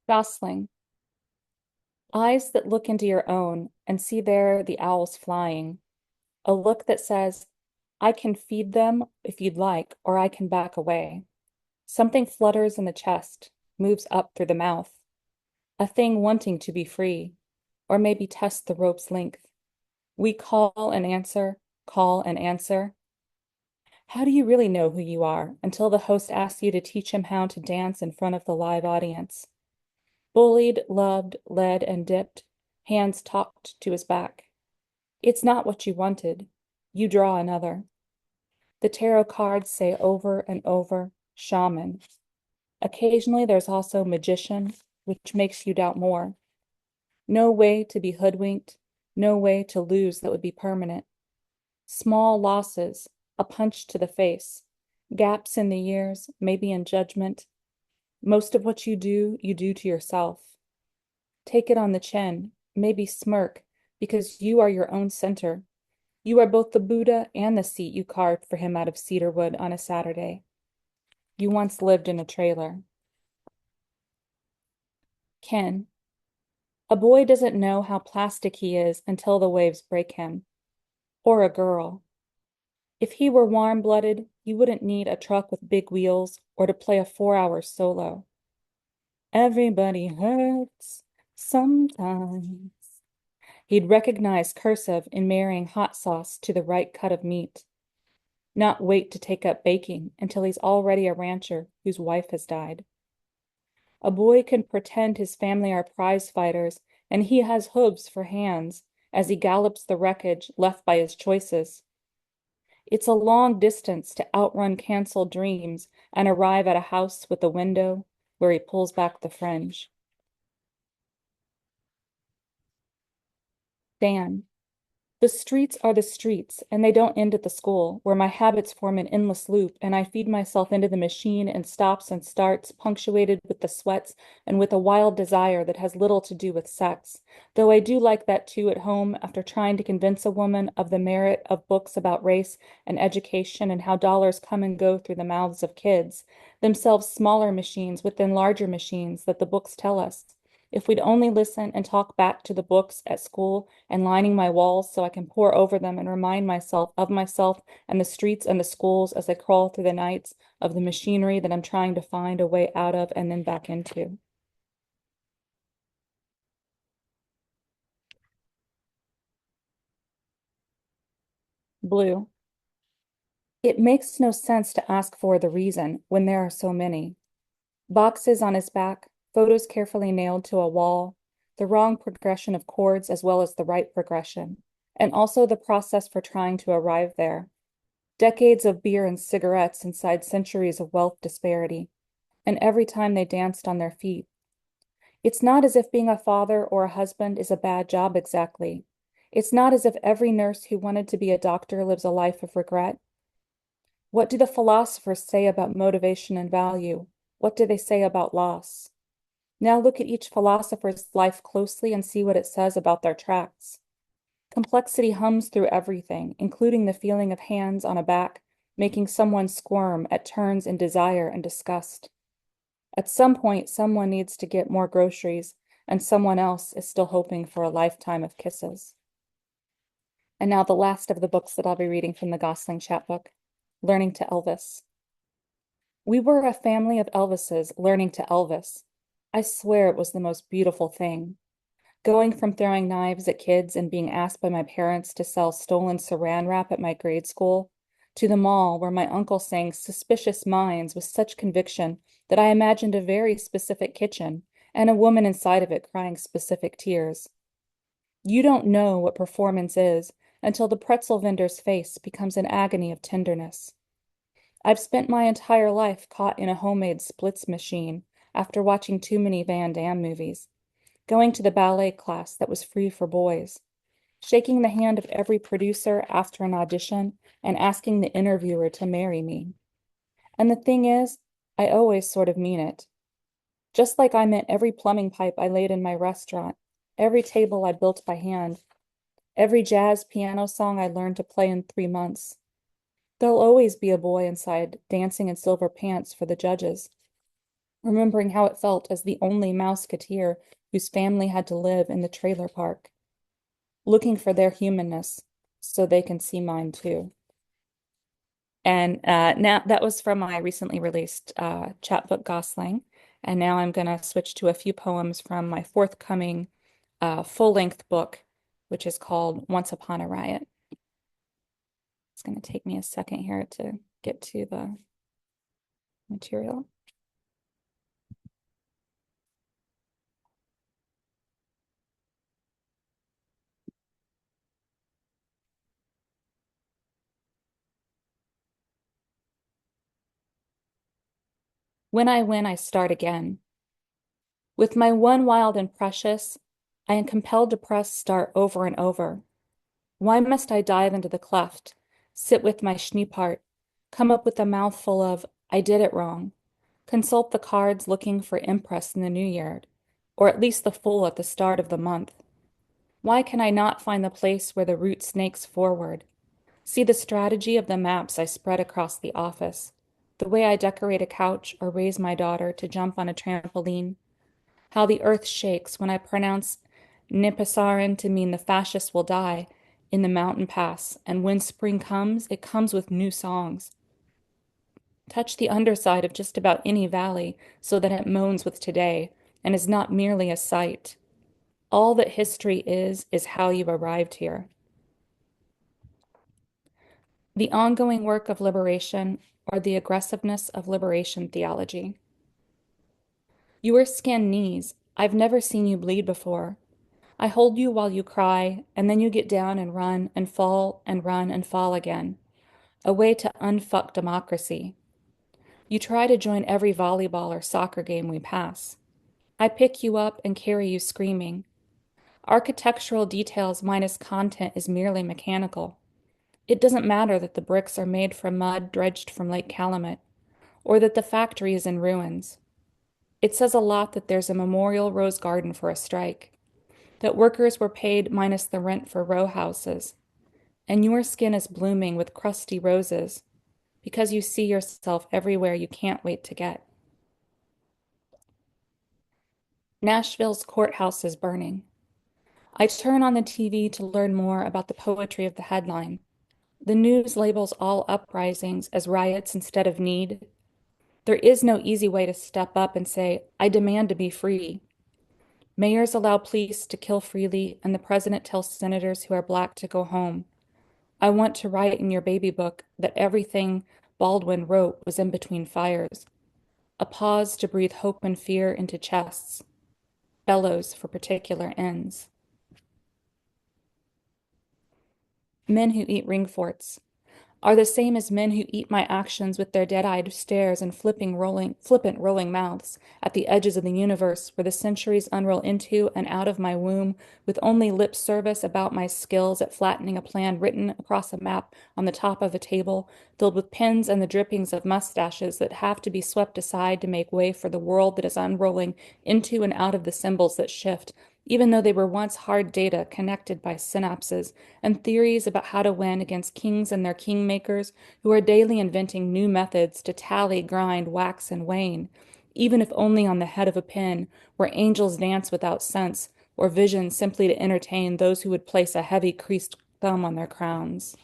Gosling, eyes that look into your own and see there the owls flying. A look that says, I can feed them if you'd like, or I can back away. Something flutters in the chest, moves up through the mouth. A thing wanting to be free, or maybe test the rope's length. We call and answer, call and answer. How do you really know who you are until the host asks you to teach him how to dance in front of the live audience? Bullied, loved, led, and dipped, hands talked to his back. It's not what you wanted. You draw another. The tarot cards say over and over, shaman. Occasionally there's also magician, which makes you doubt more. No way to be hoodwinked, no way to lose that would be permanent. Small losses, a punch to the face, gaps in the years, maybe in judgment. Most of what you do to yourself. Take it on the chin, maybe smirk, because you are your own center. You are both the Buddha and the seat you carved for him out of cedar wood on a Saturday. You once lived in a trailer. Ken, a boy doesn't know how plastic he is until the waves break him. Or a girl. If he were warm-blooded, you wouldn't need a truck with big wheels or to play a 4-hour solo. Everybody hurts sometimes. He'd recognize cursive in marrying hot sauce to the right cut of meat. Not wait to take up baking until he's already a rancher whose wife has died. A boy can pretend his family are prize fighters and he has hooves for hands as he gallops the wreckage left by his choices. It's a long distance to outrun canceled dreams and arrive at a house with a window where he pulls back the fringe. Dan, the streets are the streets, and they don't end at the school, where my habits form an endless loop, and I feed myself into the machine and stops and starts, punctuated with the sweats and with a wild desire that has little to do with sex. Though I do like that too at home, after trying to convince a woman of the merit of books about race and education and how dollars come and go through the mouths of kids, themselves smaller machines within larger machines that the books tell us. If we'd only listen and talk back to the books at school and lining my walls so I can pore over them and remind myself of myself and the streets and the schools as I crawl through the nights of the machinery that I'm trying to find a way out of and then back into. Blue. It makes no sense to ask for the reason when there are so many. Boxes on his back, photos carefully nailed to a wall, the wrong progression of chords as well as the right progression, and also the process for trying to arrive there. Decades of beer and cigarettes inside centuries of wealth disparity, and every time they danced on their feet. It's not as if being a father or a husband is a bad job exactly. It's not as if every nurse who wanted to be a doctor lives a life of regret. What do the philosophers say about motivation and value? What do they say about loss? Now look at each philosopher's life closely and see what it says about their tracts. Complexity hums through everything, including the feeling of hands on a back, making someone squirm at turns in desire and disgust. At some point, someone needs to get more groceries, and someone else is still hoping for a lifetime of kisses. And now the last of the books that I'll be reading from the Gosling chapbook, Learning to Elvis. We were a family of Elvises learning to Elvis. I swear it was the most beautiful thing. Going from throwing knives at kids and being asked by my parents to sell stolen saran wrap at my grade school, to the mall where my uncle sang Suspicious Minds with such conviction that I imagined a very specific kitchen and a woman inside of it crying specific tears. You don't know what performance is until the pretzel vendor's face becomes an agony of tenderness. I've spent my entire life caught in a homemade splits machine after watching too many Van Damme movies, going to the ballet class that was free for boys, shaking the hand of every producer after an audition and asking the interviewer to marry me. And the thing is, I always sort of mean it. Just like I meant every plumbing pipe I laid in my restaurant, every table I built by hand, every jazz piano song I learned to play in 3 months. There'll always be a boy inside dancing in silver pants for the judges. remembering how it felt as the only Mouseketeer whose family had to live in the trailer park, looking for their humanness so they can see mine too. And now that was from my recently released chapbook Gosling. And now I'm going to switch to a few poems from my forthcoming full-length book, which is called Once Upon a Riot. It's going to take me a second here to get to the material. When I win, I start again. With my one wild and precious, I am compelled to press start over and over. Why must I dive into the cleft, sit with my Schneepart, come up with a mouthful of, I did it wrong, consult the cards looking for impress in the new year, or at least the full at the start of the month? Why can I not find the place where the route snakes forward? See the strategy of the maps I spread across the office, the way I decorate a couch or raise my daughter to jump on a trampoline, how the earth shakes when I pronounce Nipasaran to mean the fascists will die in the mountain pass, and when spring comes, it comes with new songs. Touch the underside of just about any valley so that it moans with today and is not merely a sight. All that history is how you arrived here. The ongoing work of liberation or the aggressiveness of liberation theology. You wear skin knees. I've never seen you bleed before. I hold you while you cry, and then you get down and run and fall and run and fall again. A way to unfuck democracy. You try to join every volleyball or soccer game we pass. I pick you up and carry you screaming. Architectural details minus content is merely mechanical. It doesn't matter that the bricks are made from mud dredged from Lake Calumet, or that the factory is in ruins. It says a lot that there's a memorial rose garden for a strike, that workers were paid minus the rent for row houses, and your skin is blooming with crusty roses because you see yourself everywhere you can't wait to get. Nashville's courthouse is burning. I turn on the TV to learn more about the poetry of the headline. The news labels all uprisings as riots instead of need. There is no easy way to step up and say, I demand to be free. Mayors allow police to kill freely, and the president tells senators who are black to go home. I want to write in your baby book that everything Baldwin wrote was in between fires. A pause to breathe hope and fear into chests. Bellows for particular ends. Men who eat ring forts are the same as men who eat my actions with their dead-eyed stares and flippant rolling mouths at the edges of the universe where the centuries unroll into and out of my womb with only lip service about my skills at flattening a plan written across a map on the top of a table filled with pens and the drippings of mustaches that have to be swept aside to make way for the world that is unrolling into and out of the symbols that shift, even though they were once hard data connected by synapses, and theories about how to win against kings and their kingmakers who are daily inventing new methods to tally, grind, wax, and wane, even if only on the head of a pin, where angels dance without sense, or vision simply to entertain those who would place a heavy creased thumb on their crowns.